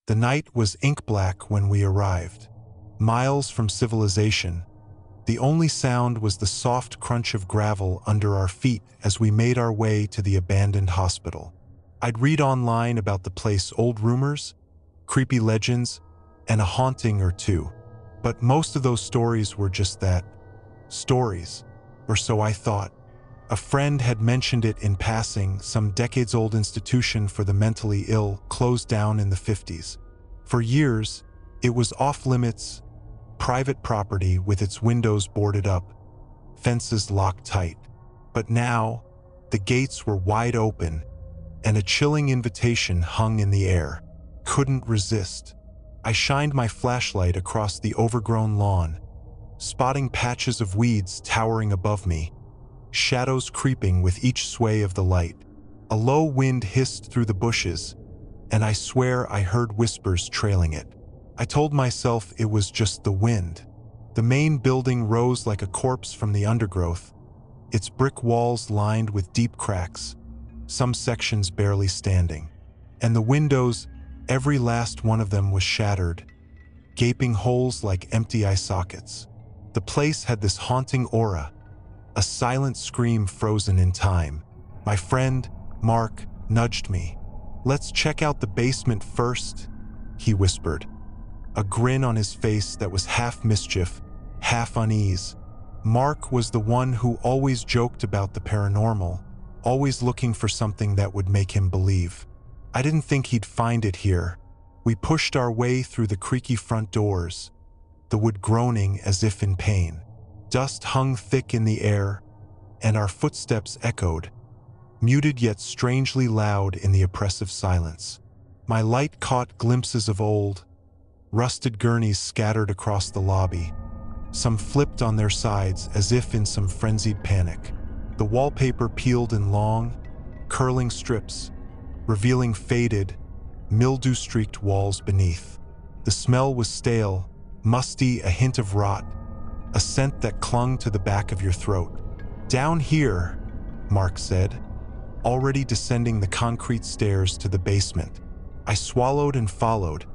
The night was ink black when we arrived. Miles from civilization, the only sound was the soft crunch of gravel under our feet as we made our way to the abandoned hospital. I'd read online about the place, old rumors, creepy legends, and a haunting or two. But most of those stories were just that, stories, or so I thought. A friend had mentioned it in passing. Some decades-old institution for the mentally ill closed down in the 50s. For years, it was off-limits, private property with its windows boarded up, fences locked tight. But now, the gates were wide open, and a chilling invitation hung in the air. Couldn't resist. I shined my flashlight across the overgrown lawn, spotting patches of weeds towering above me, shadows creeping with each sway of the light. A low wind hissed through the bushes, and I swear I heard whispers trailing it. I told myself it was just the wind. The main building rose like a corpse from the undergrowth, its brick walls lined with deep cracks, some sections barely standing. And the windows, every last one of them was shattered, gaping holes like empty eye sockets. The place had this haunting aura, a silent scream frozen in time. My friend, Mark, nudged me. "Let's check out the basement first," he whispered, a grin on his face that was half mischief, half unease. Mark was the one who always joked about the paranormal, always looking for something that would make him believe. I didn't think he'd find it here. We pushed our way through the creaky front doors, the wood groaning as if in pain. Dust hung thick in the air, and our footsteps echoed, muted yet strangely loud in the oppressive silence. My light caught glimpses of old, rusted gurneys scattered across the lobby. Some flipped on their sides as if in some frenzied panic. The wallpaper peeled in long, curling strips, revealing faded, mildew-streaked walls beneath. The smell was stale, musty, a hint of rot, a scent that clung to the back of your throat. "Down here," Mark said, already descending the concrete stairs to the basement. I swallowed and followed,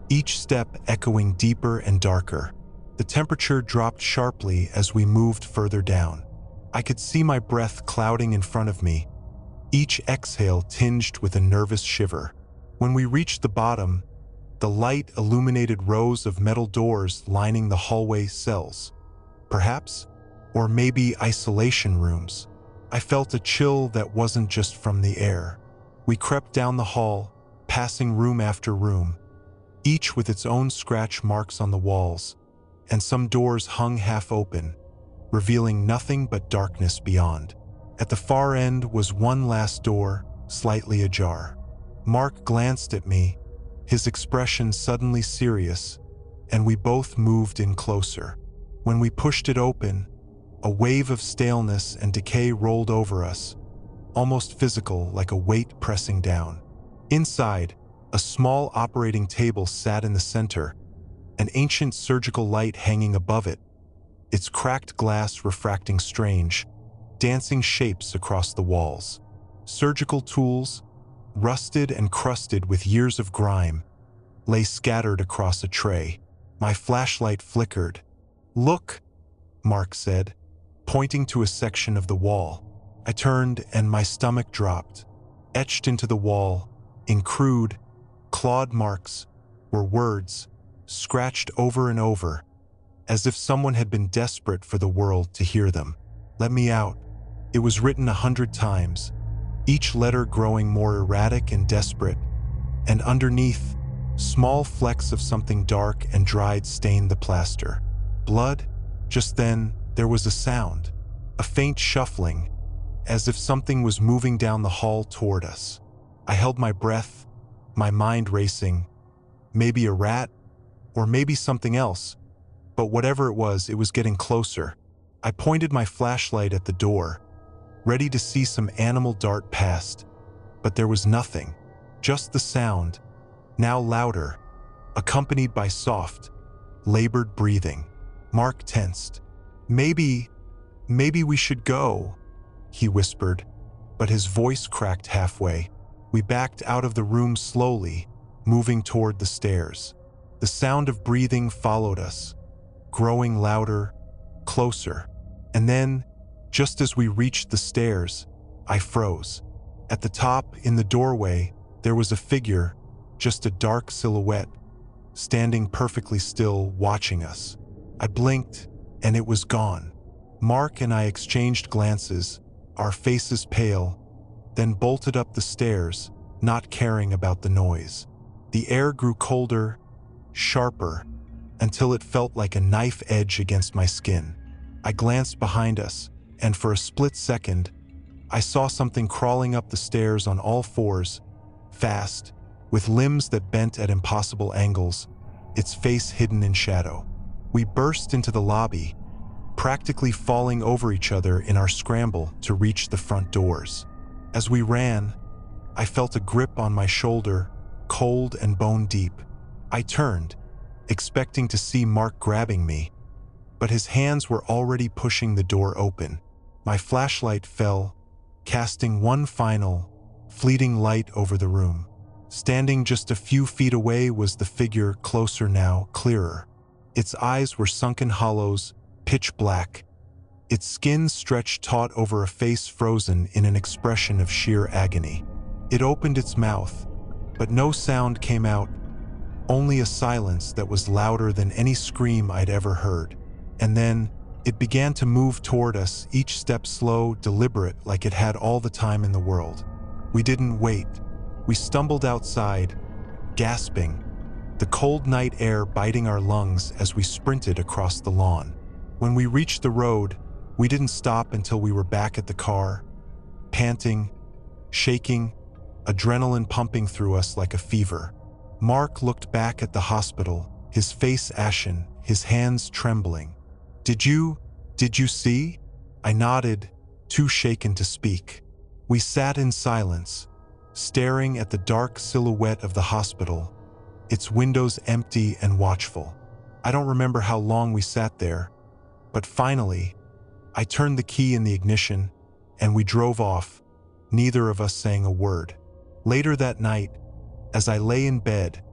each step echoing deeper and darker. The temperature dropped sharply as we moved further down. I could see my breath clouding in front of me, each exhale tinged with a nervous shiver. When we reached the bottom, the light illuminated rows of metal doors lining the hallway cells. Perhaps, or maybe isolation rooms. I felt a chill that wasn't just from the air. We crept down the hall, passing room after room, each with its own scratch marks on the walls, and some doors hung half open, revealing nothing but darkness beyond. At the far end was one last door, slightly ajar. Mark glanced at me, his expression suddenly serious, and we both moved in closer. When we pushed it open, a wave of staleness and decay rolled over us, almost physical, like a weight pressing down. Inside, a small operating table sat in the center, an ancient surgical light hanging above it, its cracked glass refracting strange, dancing shapes across the walls. Surgical tools, rusted and crusted with years of grime, lay scattered across a tray. My flashlight flickered. "Look," Mark said, pointing to a section of the wall. I turned and my stomach dropped. Etched into the wall, in crude, clawed marks, were words, scratched over and over, as if someone had been desperate for the world to hear them. "Let me out." It was written 100 times, each letter growing more erratic and desperate, and underneath, small flecks of something dark and dried stained the plaster. Blood? Just then, there was a sound, a faint shuffling, as if something was moving down the hall toward us. I held my breath, my mind racing. Maybe a rat, or maybe something else, but whatever it was getting closer. I pointed my flashlight at the door, ready to see some animal dart past, but there was nothing, just the sound, now louder, accompanied by soft, labored breathing. Mark tensed. Maybe we should go," he whispered, but his voice cracked halfway. We backed out of the room slowly, moving toward the stairs. The sound of breathing followed us, growing louder, closer. And then, just as we reached the stairs, I froze. At the top, in the doorway, there was a figure, just a dark silhouette, standing perfectly still, watching us. I blinked, and it was gone. Mark and I exchanged glances, our faces pale, then bolted up the stairs, not caring about the noise. The air grew colder, sharper, until it felt like a knife edge against my skin. I glanced behind us, and for a split second, I saw something crawling up the stairs on all fours, fast, with limbs that bent at impossible angles, its face hidden in shadow. We burst into the lobby, practically falling over each other in our scramble to reach the front doors. As we ran, I felt a grip on my shoulder, cold and bone deep. I turned, expecting to see Mark grabbing me, but his hands were already pushing the door open. My flashlight fell, casting one final, fleeting light over the room. Standing just a few feet away was the figure, closer now, clearer. Its eyes were sunken hollows, pitch black. Its skin stretched taut over a face frozen in an expression of sheer agony. It opened its mouth, but no sound came out, only a silence that was louder than any scream I'd ever heard. And then, it began to move toward us, each step slow, deliberate, like it had all the time in the world. We didn't wait. We stumbled outside, gasping, the cold night air biting our lungs as we sprinted across the lawn. When we reached the road, we didn't stop until we were back at the car, panting, shaking, adrenaline pumping through us like a fever. Mark looked back at the hospital, his face ashen, his hands trembling. Did you see?" I nodded, too shaken to speak. We sat in silence, staring at the dark silhouette of the hospital, its windows empty and watchful. I don't remember how long we sat there, but finally, I turned the key in the ignition, and we drove off, neither of us saying a word. Later that night, as I lay in bed,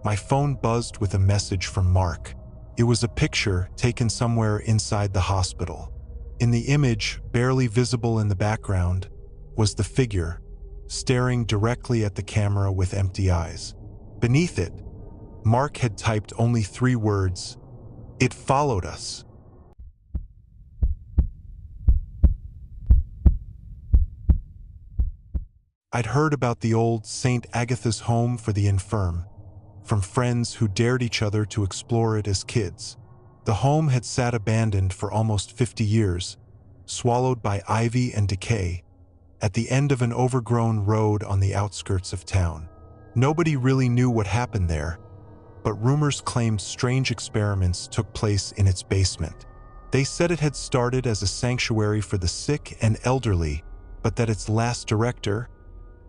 my phone buzzed with a message from Mark. It was a picture taken somewhere inside the hospital. In the image, barely visible in the background, was the figure, staring directly at the camera with empty eyes. Beneath it, Mark had typed only 3 words: "It followed us." I'd heard about the old St. Agatha's home for the infirm, from friends who dared each other to explore it as kids. The home had sat abandoned for almost 50 years, swallowed by ivy and decay, at the end of an overgrown road on the outskirts of town. Nobody really knew what happened there, but rumors claimed strange experiments took place in its basement. They said it had started as a sanctuary for the sick and elderly, but that its last director,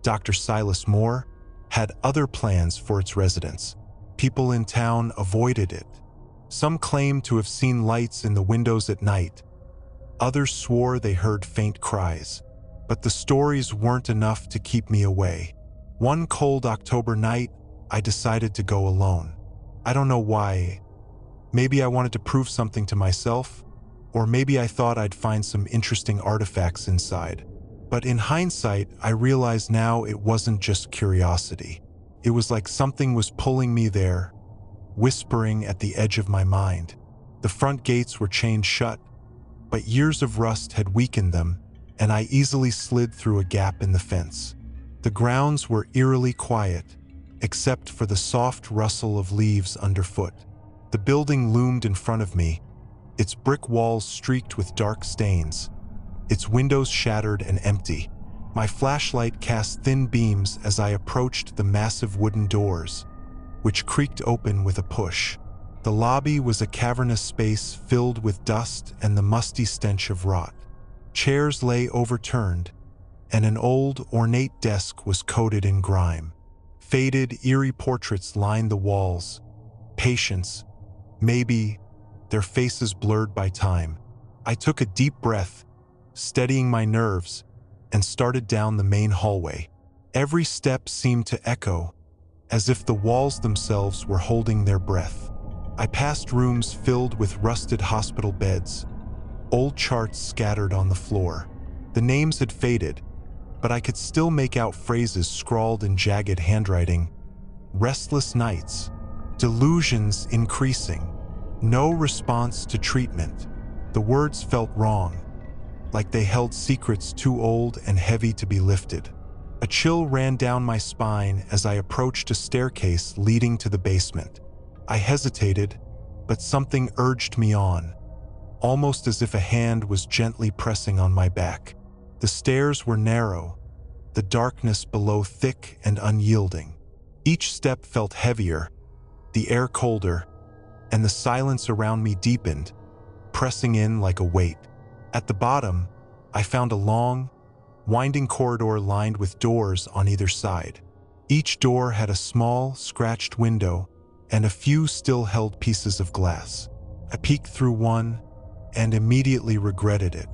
Dr. Silas Moore, had other plans for its residents. People in town avoided it. Some claimed to have seen lights in the windows at night. Others swore they heard faint cries. But the stories weren't enough to keep me away. One cold October night, I decided to go alone. I don't know why. Maybe I wanted to prove something to myself, or maybe I thought I'd find some interesting artifacts inside. But in hindsight, I realize now it wasn't just curiosity. It was like something was pulling me there, whispering at the edge of my mind. The front gates were chained shut, but years of rust had weakened them, and I easily slid through a gap in the fence. The grounds were eerily quiet, except for the soft rustle of leaves underfoot. The building loomed in front of me, its brick walls streaked with dark stains, its windows shattered and empty. My flashlight cast thin beams as I approached the massive wooden doors, which creaked open with a push. The lobby was a cavernous space filled with dust and the musty stench of rot. Chairs lay overturned, and an old, ornate desk was coated in grime. Faded, eerie portraits lined the walls. Patients, maybe, their faces blurred by time. I took a deep breath, steadying my nerves, and started down the main hallway. Every step seemed to echo, as if the walls themselves were holding their breath. I passed rooms filled with rusted hospital beds, old charts scattered on the floor. The names had faded, but I could still make out phrases scrawled in jagged handwriting. Restless nights, delusions increasing, no response to treatment. The words felt wrong, like they held secrets too old and heavy to be lifted. A chill ran down my spine as I approached a staircase leading to the basement. I hesitated, but something urged me on, almost as if a hand was gently pressing on my back. The stairs were narrow, the darkness below thick and unyielding. Each step felt heavier, the air colder, and the silence around me deepened, pressing in like a weight. At the bottom, I found a long, winding corridor lined with doors on either side. Each door had a small, scratched window and a few still held pieces of glass. I peeked through one and immediately regretted it.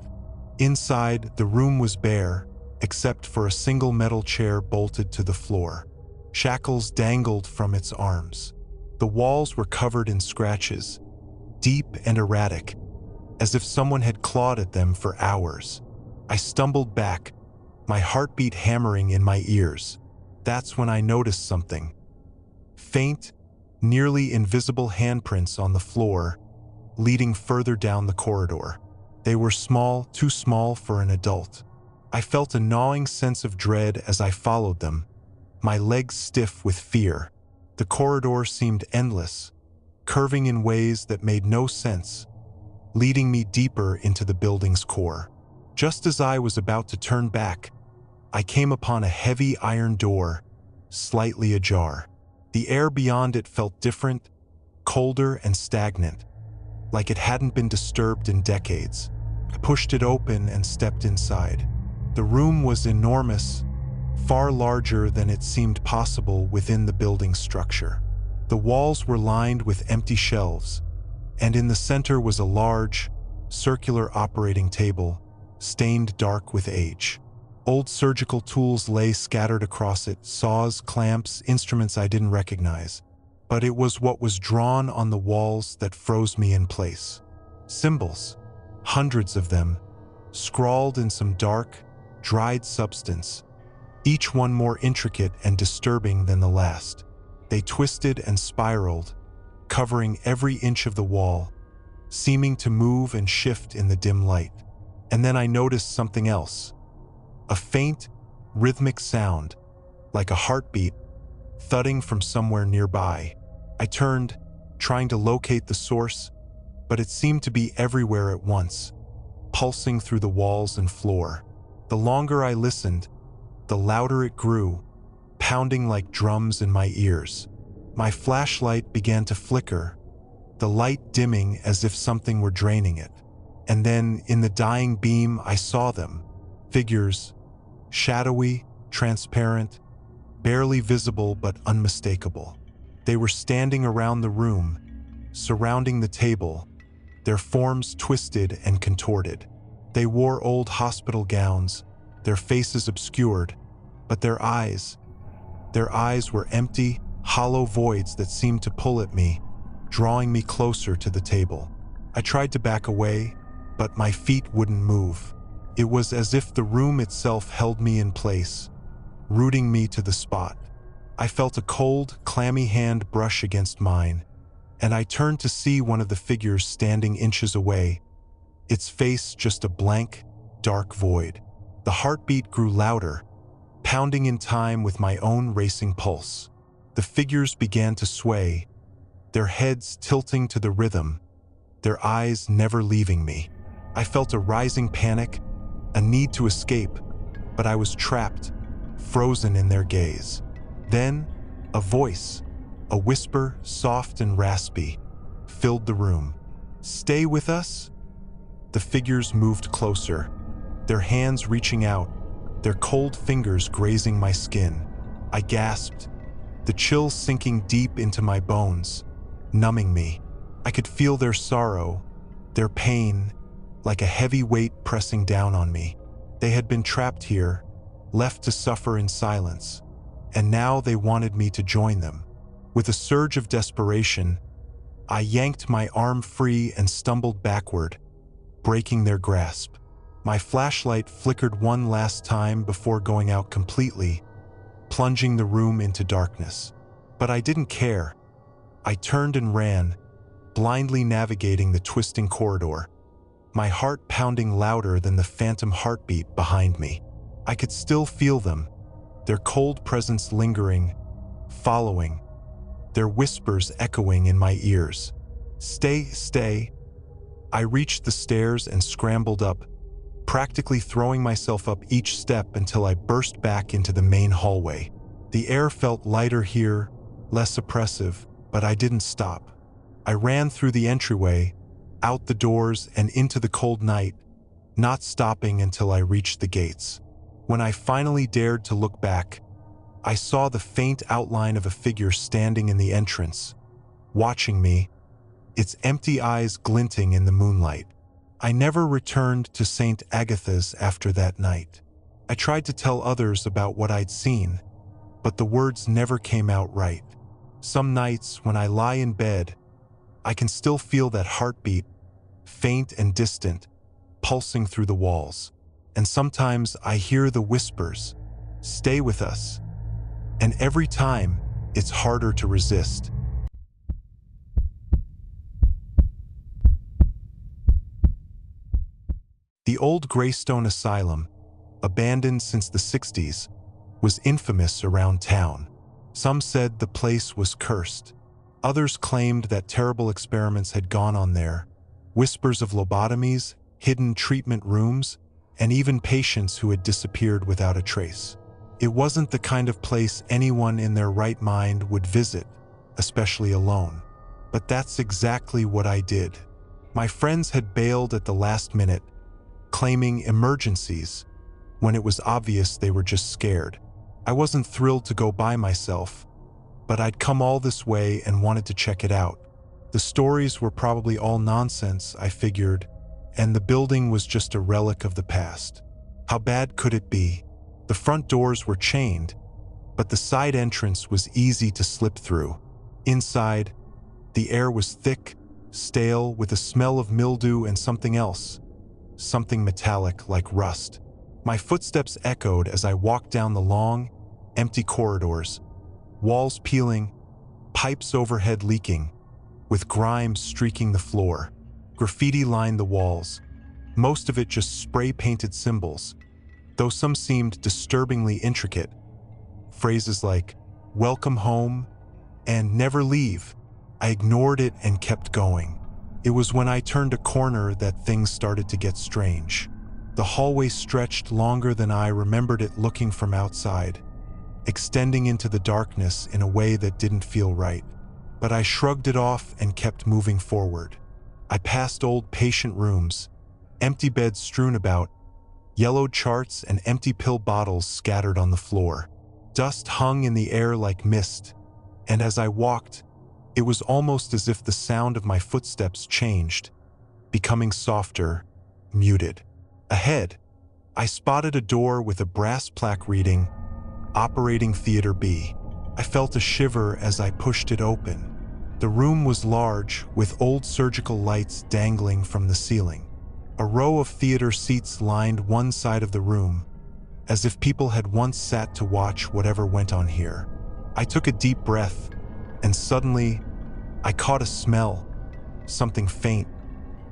Inside, the room was bare, except for a single metal chair bolted to the floor. Shackles dangled from its arms. The walls were covered in scratches, deep and erratic, as if someone had clawed at them for hours. I stumbled back, my heartbeat hammering in my ears. That's when I noticed something. Faint, nearly invisible handprints on the floor, leading further down the corridor. They were small, too small for an adult. I felt a gnawing sense of dread as I followed them, my legs stiff with fear. The corridor seemed endless, curving in ways that made no sense, leading me deeper into the building's core. Just as I was about to turn back, I came upon a heavy iron door, slightly ajar. The air beyond it felt different, colder and stagnant, like it hadn't been disturbed in decades. I pushed it open and stepped inside. The room was enormous, far larger than it seemed possible within the building's structure. The walls were lined with empty shelves, and in the center was a large, circular operating table, stained dark with age. Old surgical tools lay scattered across it, saws, clamps, instruments I didn't recognize. But it was what was drawn on the walls that froze me in place. Symbols, hundreds of them, scrawled in some dark, dried substance, each one more intricate and disturbing than the last. They twisted and spiraled, covering every inch of the wall, seeming to move and shift in the dim light. And then I noticed something else. A faint, rhythmic sound, like a heartbeat, thudding from somewhere nearby. I turned, trying to locate the source, but it seemed to be everywhere at once, pulsing through the walls and floor. The longer I listened, the louder it grew, pounding like drums in my ears. My flashlight began to flicker, the light dimming as if something were draining it. And then, in the dying beam, I saw them. Figures, shadowy, transparent, barely visible but unmistakable. They were standing around the room, surrounding the table, their forms twisted and contorted. They wore old hospital gowns, their faces obscured, but their eyes were empty, hollow voids that seemed to pull at me, drawing me closer to the table. I tried to back away, but my feet wouldn't move. It was as if the room itself held me in place, rooting me to the spot. I felt a cold, clammy hand brush against mine, and I turned to see one of the figures standing inches away, its face just a blank, dark void. The heartbeat grew louder, pounding in time with my own racing pulse. The figures began to sway, their heads tilting to the rhythm, their eyes never leaving me. I felt a rising panic, a need to escape, but I was trapped, frozen in their gaze. Then, a voice, a whisper, soft and raspy, filled the room. "Stay with us?" The figures moved closer, their hands reaching out, their cold fingers grazing my skin. I gasped, the chill sinking deep into my bones, numbing me. I could feel their sorrow, their pain, like a heavy weight pressing down on me. They had been trapped here, left to suffer in silence, and now they wanted me to join them. With a surge of desperation, I yanked my arm free and stumbled backward, breaking their grasp. My flashlight flickered one last time before going out completely, plunging the room into darkness. But I didn't care. I turned and ran, blindly navigating the twisting corridor, my heart pounding louder than the phantom heartbeat behind me. I could still feel them, their cold presence lingering, following, their whispers echoing in my ears. "Stay, stay." I reached the stairs and scrambled up, practically throwing myself up each step until I burst back into the main hallway. The air felt lighter here, less oppressive, but I didn't stop. I ran through the entryway, out the doors and into the cold night, not stopping until I reached the gates. When I finally dared to look back, I saw the faint outline of a figure standing in the entrance, watching me, its empty eyes glinting in the moonlight. I never returned to St. Agatha's after that night. I tried to tell others about what I'd seen, but the words never came out right. Some nights, when I lie in bed, I can still feel that heartbeat, faint and distant, pulsing through the walls. And sometimes I hear the whispers, "Stay with us." And every time, it's harder to resist. The old Greystone Asylum, abandoned since the 60s, was infamous around town. Some said the place was cursed. Others claimed that terrible experiments had gone on there. Whispers of lobotomies, hidden treatment rooms, and even patients who had disappeared without a trace. It wasn't the kind of place anyone in their right mind would visit, especially alone. But that's exactly what I did. My friends had bailed at the last minute, claiming emergencies, when it was obvious they were just scared. I wasn't thrilled to go by myself, but I'd come all this way and wanted to check it out. The stories were probably all nonsense, I figured, and the building was just a relic of the past. How bad could it be? The front doors were chained, but the side entrance was easy to slip through. Inside, the air was thick, stale, with a smell of mildew and something else, something metallic like rust. My footsteps echoed as I walked down the long, empty corridors, walls peeling, pipes overhead leaking, with grime streaking the floor. Graffiti lined the walls, most of it just spray-painted symbols, though some seemed disturbingly intricate. Phrases like, "Welcome home," and "Never leave." I ignored it and kept going. It was when I turned a corner that things started to get strange. The hallway stretched longer than I remembered it looking from outside, extending into the darkness in a way that didn't feel right. But I shrugged it off and kept moving forward. I passed old patient rooms, empty beds strewn about, yellowed charts and empty pill bottles scattered on the floor. Dust hung in the air like mist, and as I walked, it was almost as if the sound of my footsteps changed, becoming softer, muted. Ahead, I spotted a door with a brass plaque reading, "Operating Theater B." I felt a shiver as I pushed it open. The room was large, with old surgical lights dangling from the ceiling. A row of theater seats lined one side of the room, as if people had once sat to watch whatever went on here. I took a deep breath, and suddenly, I caught a smell, something faint,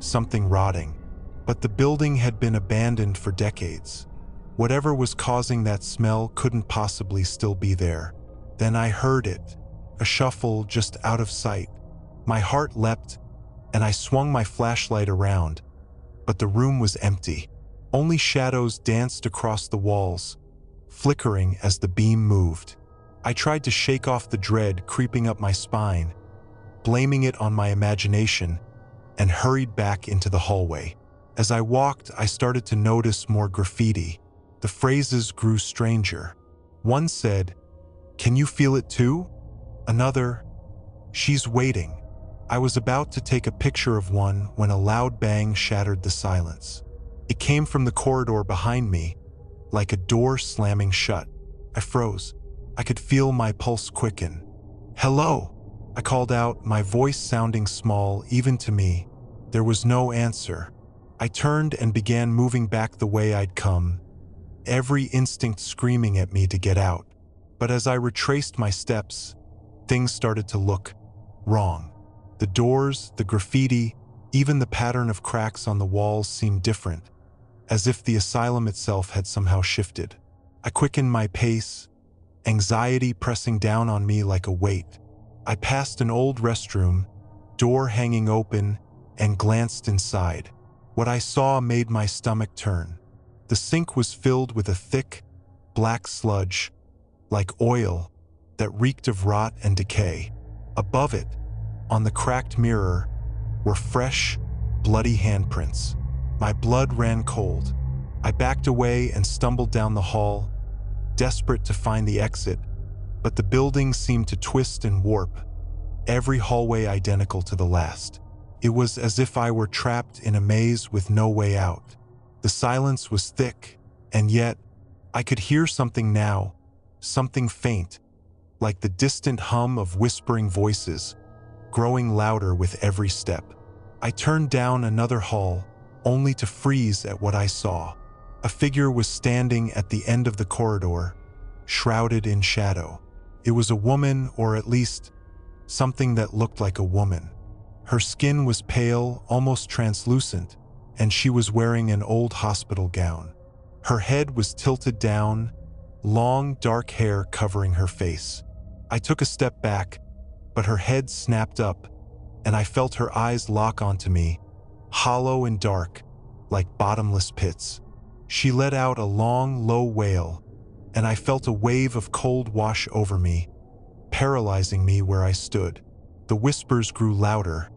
something rotting. But the building had been abandoned for decades. Whatever was causing that smell couldn't possibly still be there. Then I heard it, a shuffle just out of sight. My heart leapt, and I swung my flashlight around, but the room was empty. Only shadows danced across the walls, flickering as the beam moved. I tried to shake off the dread creeping up my spine, blaming it on my imagination, and hurried back into the hallway. As I walked, I started to notice more graffiti. The phrases grew stranger. One said, "Can you feel it too?" Another, "She's waiting." I was about to take a picture of one when a loud bang shattered the silence. It came from the corridor behind me, like a door slamming shut. I froze, I could feel my pulse quicken. "Hello," I called out, my voice sounding small even to me. There was no answer. I turned and began moving back the way I'd come, every instinct screaming at me to get out. But as I retraced my steps, things started to look wrong. The doors, the graffiti, even the pattern of cracks on the walls seemed different, as if the asylum itself had somehow shifted. I quickened my pace, anxiety pressing down on me like a weight. I passed an old restroom, door hanging open, and glanced inside. What I saw made my stomach turn. The sink was filled with a thick, black sludge, like oil, that reeked of rot and decay. Above it, on the cracked mirror, were fresh, bloody handprints. My blood ran cold. I backed away and stumbled down the hall, desperate to find the exit, but the building seemed to twist and warp, every hallway identical to the last. It was as if I were trapped in a maze with no way out. The silence was thick, and yet I could hear something now, something faint, like the distant hum of whispering voices, growing louder with every step. I turned down another hall, only to freeze at what I saw. A figure was standing at the end of the corridor, shrouded in shadow. It was a woman, or at least something that looked like a woman. Her skin was pale, almost translucent, and she was wearing an old hospital gown. Her head was tilted down, long, dark hair covering her face. I took a step back, but her head snapped up, and I felt her eyes lock onto me, hollow and dark, like bottomless pits. She let out a long, low wail, and I felt a wave of cold wash over me, paralyzing me where I stood. The whispers grew louder,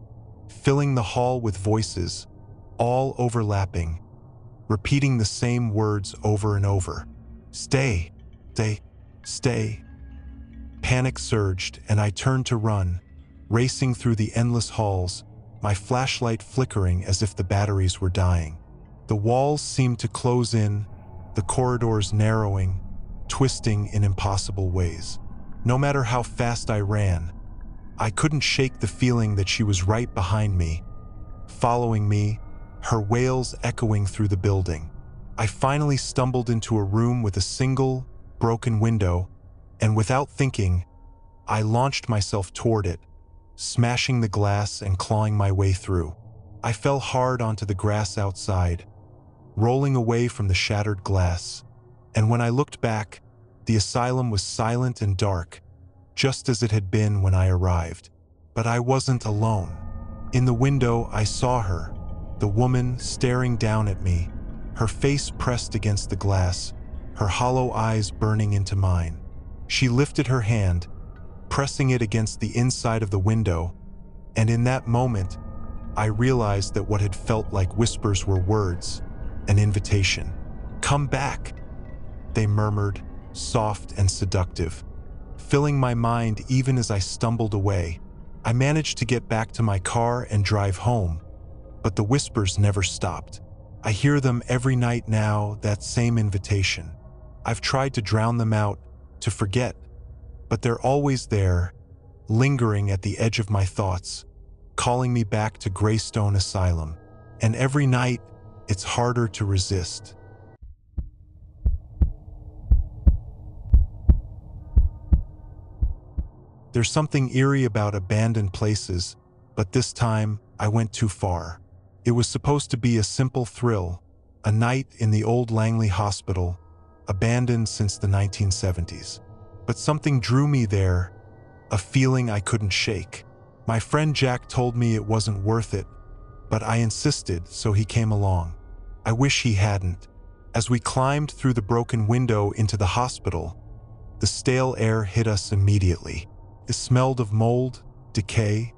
filling the hall with voices, all overlapping, repeating the same words over and over. "Stay, stay, stay." Panic surged, and I turned to run, racing through the endless halls, my flashlight flickering as if the batteries were dying. The walls seemed to close in, the corridors narrowing, twisting in impossible ways. No matter how fast I ran, I couldn't shake the feeling that she was right behind me, following me, her wails echoing through the building. I finally stumbled into a room with a single, broken window, and without thinking, I launched myself toward it, smashing the glass and clawing my way through. I fell hard onto the grass outside, rolling away from the shattered glass, and when I looked back, the asylum was silent and dark, just as it had been when I arrived. But I wasn't alone. In the window, I saw her, the woman staring down at me, her face pressed against the glass, her hollow eyes burning into mine. She lifted her hand, pressing it against the inside of the window, and in that moment, I realized that what had felt like whispers were words, an invitation. "Come back," they murmured, soft and seductive, filling my mind even as I stumbled away. I managed to get back to my car and drive home, but the whispers never stopped. I hear them every night now, that same invitation. I've tried to drown them out, to forget, but they're always there, lingering at the edge of my thoughts, calling me back to Greystone Asylum. And every night, it's harder to resist. There's something eerie about abandoned places, but this time I went too far. It was supposed to be a simple thrill, a night in the old Langley Hospital, abandoned since the 1970s. But something drew me there, a feeling I couldn't shake. My friend Jack told me it wasn't worth it, but I insisted, so he came along. I wish he hadn't. As we climbed through the broken window into the hospital, the stale air hit us immediately. It smelled of mold, decay,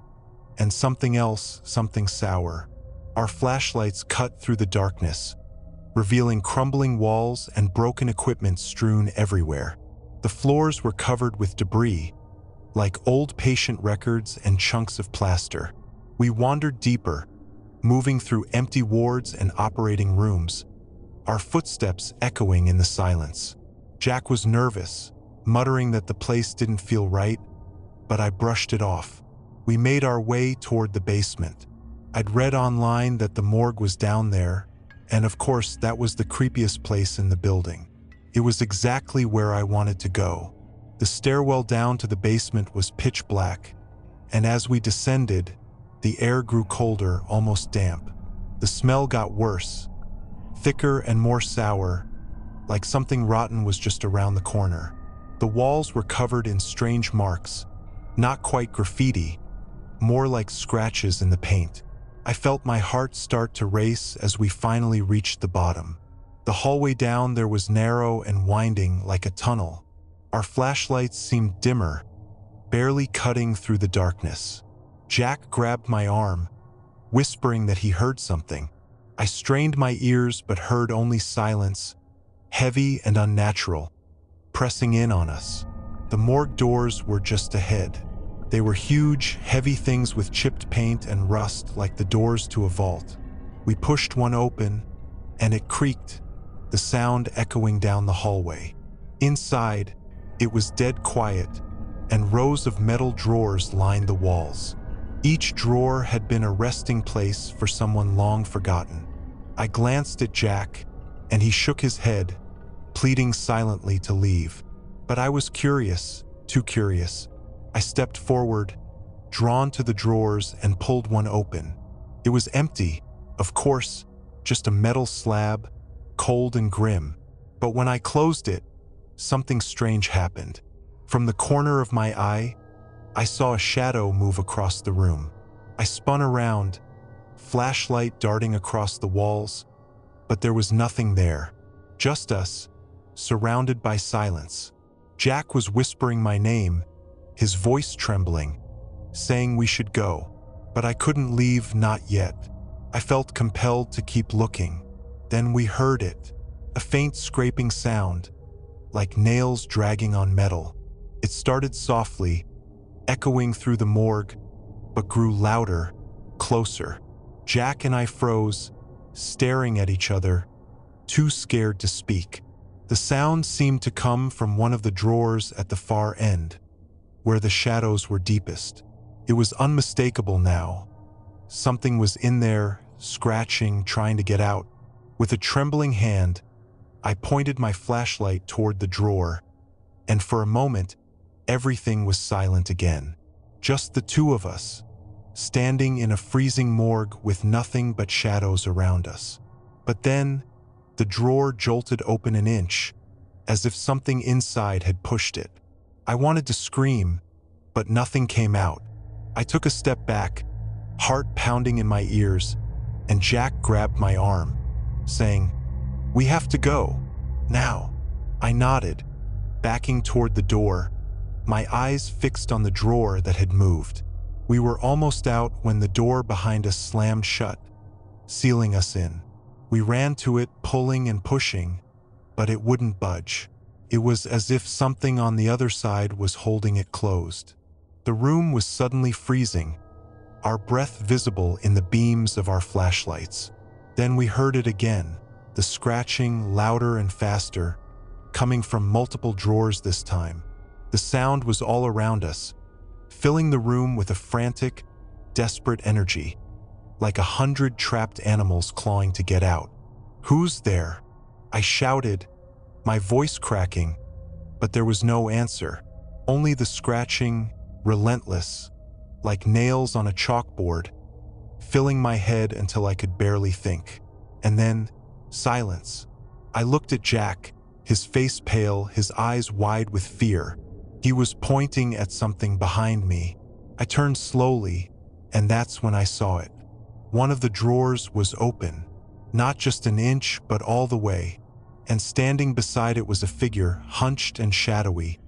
and something else, something sour. Our flashlights cut through the darkness, revealing crumbling walls and broken equipment strewn everywhere. The floors were covered with debris, like old patient records and chunks of plaster. We wandered deeper, moving through empty wards and operating rooms, our footsteps echoing in the silence. Jack was nervous, muttering that the place didn't feel right, but I brushed it off. We made our way toward the basement. I'd read online that the morgue was down there, and of course that was the creepiest place in the building. It was exactly where I wanted to go. The stairwell down to the basement was pitch black, and as we descended, the air grew colder, almost damp. The smell got worse, thicker and more sour, like something rotten was just around the corner. The walls were covered in strange marks, not quite graffiti, more like scratches in the paint. I felt my heart start to race as we finally reached the bottom. The hallway down there was narrow and winding like a tunnel. Our flashlights seemed dimmer, barely cutting through the darkness. Jack grabbed my arm, whispering that he heard something. I strained my ears but heard only silence, heavy and unnatural, pressing in on us. The morgue doors were just ahead. They were huge, heavy things with chipped paint and rust like the doors to a vault. We pushed one open, and it creaked, the sound echoing down the hallway. Inside, it was dead quiet, and rows of metal drawers lined the walls. Each drawer had been a resting place for someone long forgotten. I glanced at Jack, and he shook his head, pleading silently to leave. But I was curious, too curious. I stepped forward, drawn to the drawers, and pulled one open. It was empty, of course, just a metal slab, cold and grim. But when I closed it, something strange happened. From the corner of my eye, I saw a shadow move across the room. I spun around, flashlight darting across the walls, but there was nothing there. Just us, surrounded by silence. Jack was whispering my name, his voice trembling, saying we should go. But I couldn't leave, not yet. I felt compelled to keep looking. Then we heard it, a faint scraping sound, like nails dragging on metal. It started softly, echoing through the morgue, but grew louder, closer. Jack and I froze, staring at each other, too scared to speak. The sound seemed to come from one of the drawers at the far end, where the shadows were deepest. It was unmistakable now. Something was in there, scratching, trying to get out. With a trembling hand, I pointed my flashlight toward the drawer, and for a moment, everything was silent again. Just the two of us, standing in a freezing morgue with nothing but shadows around us. But then, the drawer jolted open an inch, as if something inside had pushed it. I wanted to scream, but nothing came out. I took a step back, heart pounding in my ears, and Jack grabbed my arm, saying, "We have to go, now." I nodded, backing toward the door, my eyes fixed on the drawer that had moved. We were almost out when the door behind us slammed shut, sealing us in. We ran to it, pulling and pushing, but it wouldn't budge. It was as if something on the other side was holding it closed. The room was suddenly freezing, our breath visible in the beams of our flashlights. Then we heard it again, the scratching, louder and faster, coming from multiple drawers this time. The sound was all around us, filling the room with a frantic, desperate energy, like 100 trapped animals clawing to get out. "Who's there?" I shouted, my voice cracking, but there was no answer, only the scratching, relentless, like nails on a chalkboard, filling my head until I could barely think. And then, silence. I looked at Jack, his face pale, his eyes wide with fear. He was pointing at something behind me. I turned slowly, and that's when I saw it. One of the drawers was open, not just an inch, but all the way, and standing beside it was a figure, hunched and shadowy,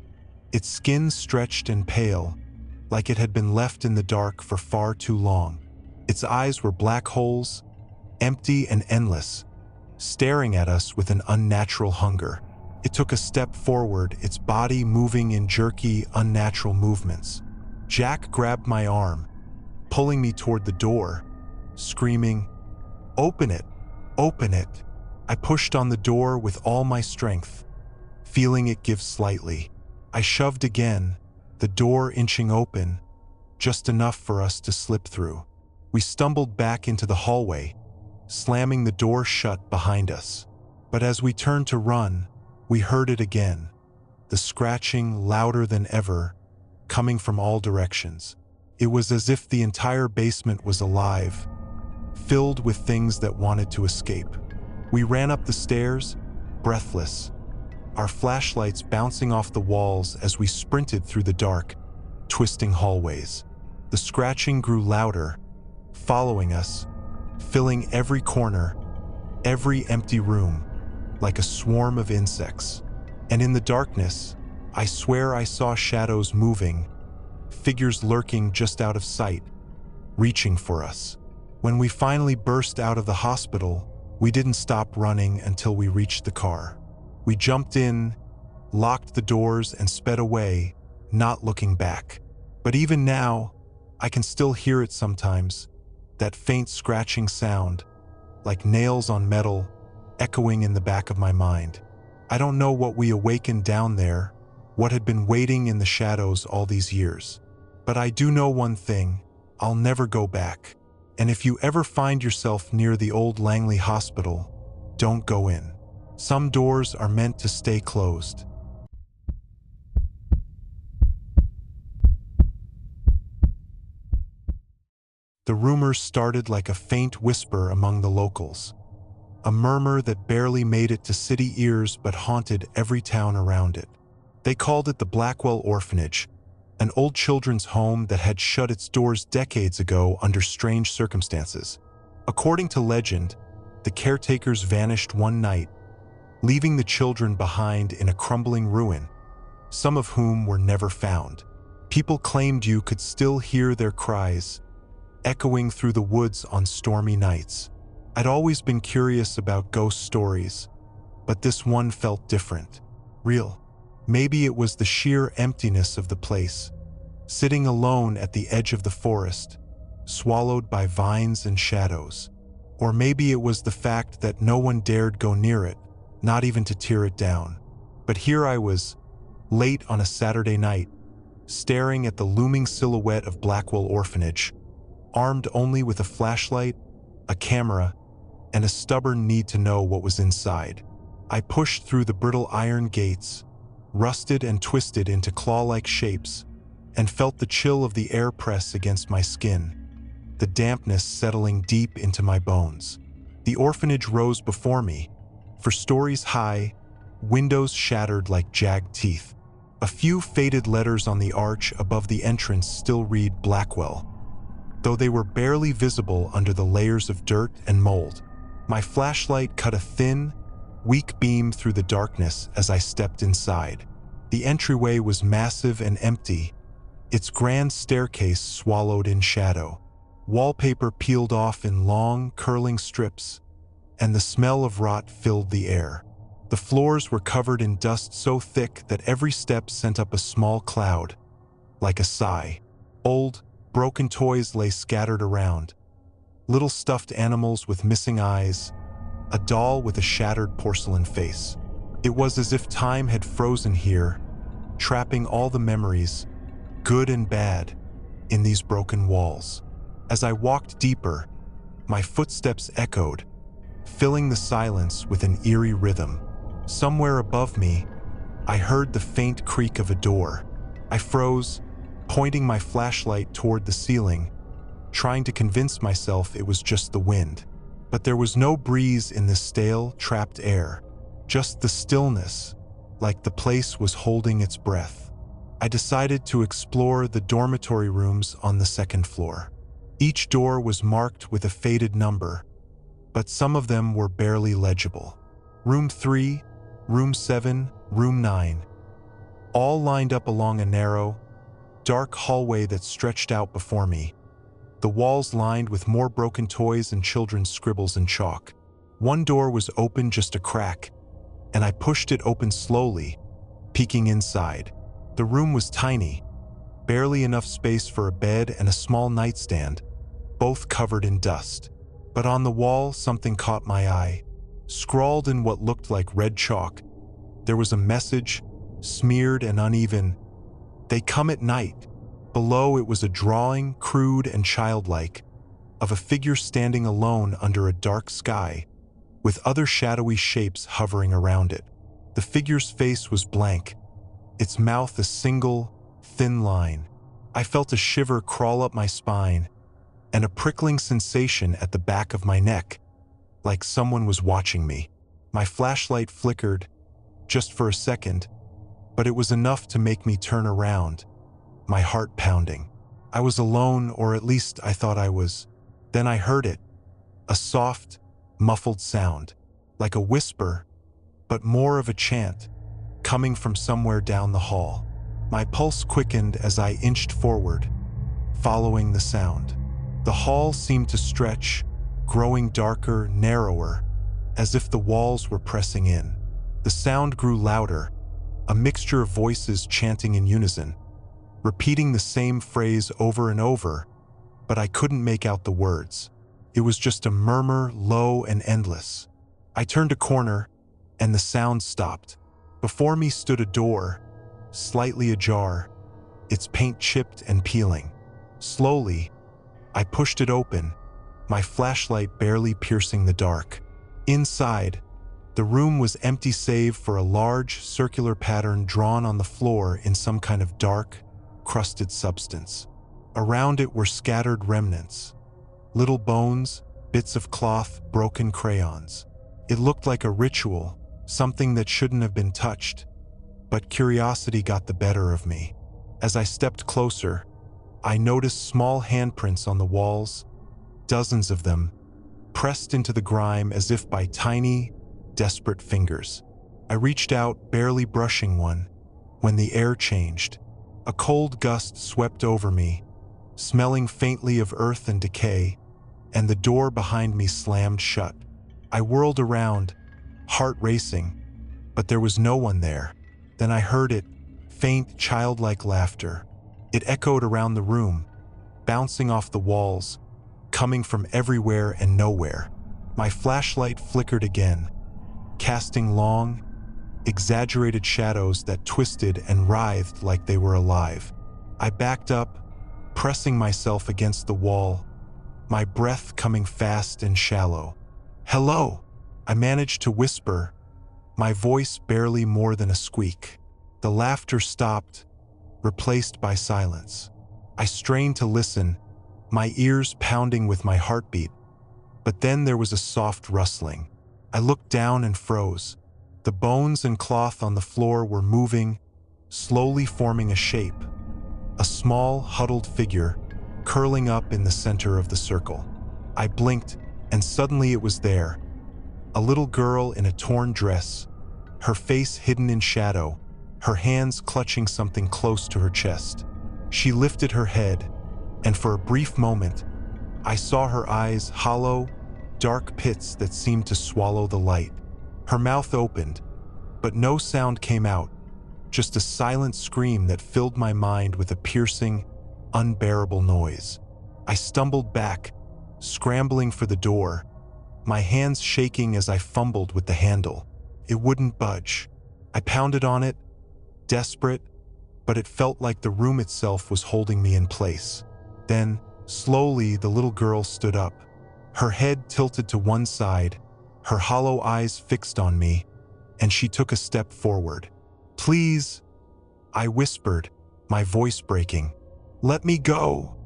its skin stretched and pale, like it had been left in the dark for far too long. Its eyes were black holes, empty and endless, staring at us with an unnatural hunger. It took a step forward, its body moving in jerky, unnatural movements. Jack grabbed my arm, pulling me toward the door, screaming, "Open it! Open it!" I pushed on the door with all my strength, feeling it give slightly. I shoved again, the door inching open, just enough for us to slip through. We stumbled back into the hallway, slamming the door shut behind us. But as we turned to run, we heard it again, the scratching louder than ever, coming from all directions. It was as if the entire basement was alive, filled with things that wanted to escape. We ran up the stairs, breathless, our flashlights bouncing off the walls as we sprinted through the dark, twisting hallways. The scratching grew louder, following us, filling every corner, every empty room, like a swarm of insects. And in the darkness, I swear I saw shadows moving, figures lurking just out of sight, reaching for us. When we finally burst out of the hospital, we didn't stop running until we reached the car. We jumped in, locked the doors, and sped away, not looking back. But even now, I can still hear it sometimes, that faint scratching sound, like nails on metal, echoing in the back of my mind. I don't know what we awakened down there, what had been waiting in the shadows all these years. But I do know one thing: I'll never go back. And if you ever find yourself near the old Langley Hospital, don't go in. Some doors are meant to stay closed. The rumors started like a faint whisper among the locals, a murmur that barely made it to city ears but haunted every town around it. They called it the Blackwell Orphanage, an old children's home that had shut its doors decades ago under strange circumstances. According to legend, the caretakers vanished one night, leaving the children behind in a crumbling ruin, some of whom were never found. People claimed you could still hear their cries, echoing through the woods on stormy nights. I'd always been curious about ghost stories, but this one felt different, real. Maybe it was the sheer emptiness of the place, sitting alone at the edge of the forest, swallowed by vines and shadows. Or maybe it was the fact that no one dared go near it, not even to tear it down. But here I was, late on a Saturday night, staring at the looming silhouette of Blackwell Orphanage, armed only with a flashlight, a camera, and a stubborn need to know what was inside. I pushed through the brittle iron gates, rusted and twisted into claw-like shapes, and felt the chill of the air press against my skin, the dampness settling deep into my bones. The orphanage rose before me, for stories high, windows shattered like jagged teeth. A few faded letters on the arch above the entrance still read Blackwell, though they were barely visible under the layers of dirt and mold. My flashlight cut a thin, weak beam through the darkness as I stepped inside. The entryway was massive and empty, its grand staircase swallowed in shadow. Wallpaper peeled off in long, curling strips, and the smell of rot filled the air. The floors were covered in dust so thick that every step sent up a small cloud, like a sigh. Old, broken toys lay scattered around. Little stuffed animals with missing eyes, a doll with a shattered porcelain face. It was as if time had frozen here, trapping all the memories, good and bad, in these broken walls. As I walked deeper, my footsteps echoed, filling the silence with an eerie rhythm. Somewhere above me, I heard the faint creak of a door. I froze, pointing my flashlight toward the ceiling, trying to convince myself it was just the wind. But there was no breeze in the stale, trapped air, just the stillness, like the place was holding its breath. I decided to explore the dormitory rooms on the second floor. Each door was marked with a faded number, but some of them were barely legible. Room 3, Room 7, Room 9, all lined up along a narrow, dark hallway that stretched out before me, the walls lined with more broken toys and children's scribbles in chalk. One door was open just a crack, and I pushed it open slowly, peeking inside. The room was tiny, barely enough space for a bed and a small nightstand, both covered in dust. But on the wall, something caught my eye. Scrawled in what looked like red chalk, there was a message, smeared and uneven. They come at night. Below it was a drawing, crude and childlike, of a figure standing alone under a dark sky, with other shadowy shapes hovering around it. The figure's face was blank, its mouth a single, thin line. I felt a shiver crawl up my spine, and a prickling sensation at the back of my neck, like someone was watching me. My flashlight flickered, just for a second, but it was enough to make me turn around, my heart pounding. I was alone, or at least I thought I was. Then I heard it, a soft, muffled sound, like a whisper, but more of a chant, coming from somewhere down the hall. My pulse quickened as I inched forward, following the sound. The hall seemed to stretch, growing darker, narrower, as if the walls were pressing in. The sound grew louder, a mixture of voices chanting in unison, repeating the same phrase over and over, but I couldn't make out the words. It was just a murmur, low and endless. I turned a corner, and the sound stopped. Before me stood a door, slightly ajar, its paint chipped and peeling. Slowly, I pushed it open, my flashlight barely piercing the dark. Inside, the room was empty save for a large, circular pattern drawn on the floor in some kind of dark, crusted substance. Around it were scattered remnants, little bones, bits of cloth, broken crayons. It looked like a ritual, something that shouldn't have been touched, but curiosity got the better of me. As I stepped closer, I noticed small handprints on the walls, dozens of them, pressed into the grime as if by tiny, desperate fingers. I reached out, barely brushing one, when the air changed. A cold gust swept over me, smelling faintly of earth and decay, and the door behind me slammed shut. I whirled around, heart racing, but there was no one there. Then I heard it, faint, childlike laughter. It echoed around the room, bouncing off the walls, coming from everywhere and nowhere. My flashlight flickered again, casting long, exaggerated shadows that twisted and writhed like they were alive. I backed up, pressing myself against the wall, my breath coming fast and shallow. "Hello," I managed to whisper, my voice barely more than a squeak. The laughter stopped, replaced by silence. I strained to listen, my ears pounding with my heartbeat, but then there was a soft rustling. I looked down and froze. The bones and cloth on the floor were moving, slowly forming a shape. A small, huddled figure, curling up in the center of the circle. I blinked, and suddenly it was there. A little girl in a torn dress, her face hidden in shadow, her hands clutching something close to her chest. She lifted her head, and for a brief moment, I saw her eyes hollow, dark pits that seemed to swallow the light. Her mouth opened, but no sound came out, just a silent scream that filled my mind with a piercing, unbearable noise. I stumbled back, scrambling for the door, my hands shaking as I fumbled with the handle. It wouldn't budge. I pounded on it, desperate, but it felt like the room itself was holding me in place. Then, slowly, the little girl stood up, her head tilted to one side, her hollow eyes fixed on me, and she took a step forward. "Please," I whispered, my voice breaking. "Let me go."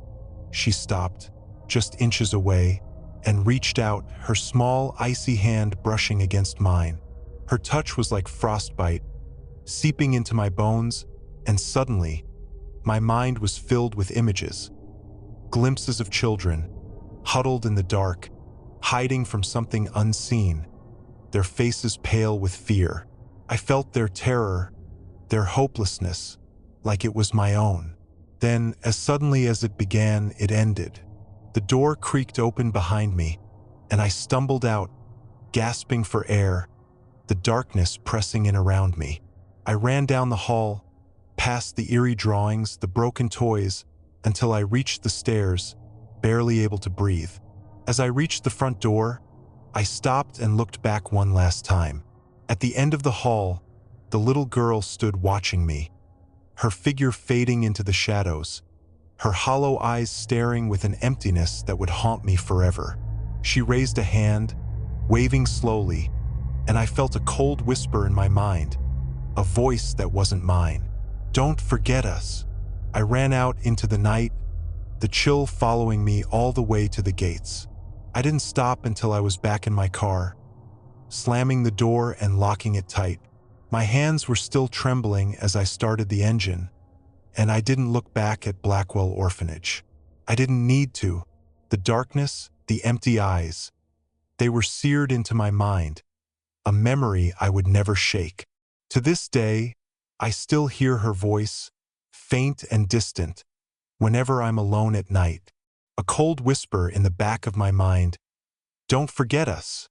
She stopped, just inches away, and reached out, her small, icy hand brushing against mine. Her touch was like frostbite, seeping into my bones, and suddenly, my mind was filled with images. Glimpses of children, huddled in the dark, hiding from something unseen, their faces pale with fear. I felt their terror, their hopelessness, like it was my own. Then, as suddenly as it began, it ended. The door creaked open behind me, and I stumbled out, gasping for air, the darkness pressing in around me. I ran down the hall, past the eerie drawings, the broken toys, until I reached the stairs, barely able to breathe. As I reached the front door, I stopped and looked back one last time. At the end of the hall, The little girl stood watching me, her figure fading into the shadows, her hollow eyes staring with an emptiness that would haunt me forever. She raised a hand, waving slowly, and I felt a cold whisper in my mind, a voice that wasn't mine. "Don't forget us." I ran out into the night, the chill following me all the way to the gates. I didn't stop until I was back in my car, slamming the door and locking it tight. My hands were still trembling as I started the engine, and I didn't look back at Blackwell Orphanage. I didn't need to. The darkness, the empty eyes, they were seared into my mind, a memory I would never shake. To this day, I still hear her voice, faint and distant, whenever I'm alone at night. A cold whisper in the back of my mind, "Don't forget us."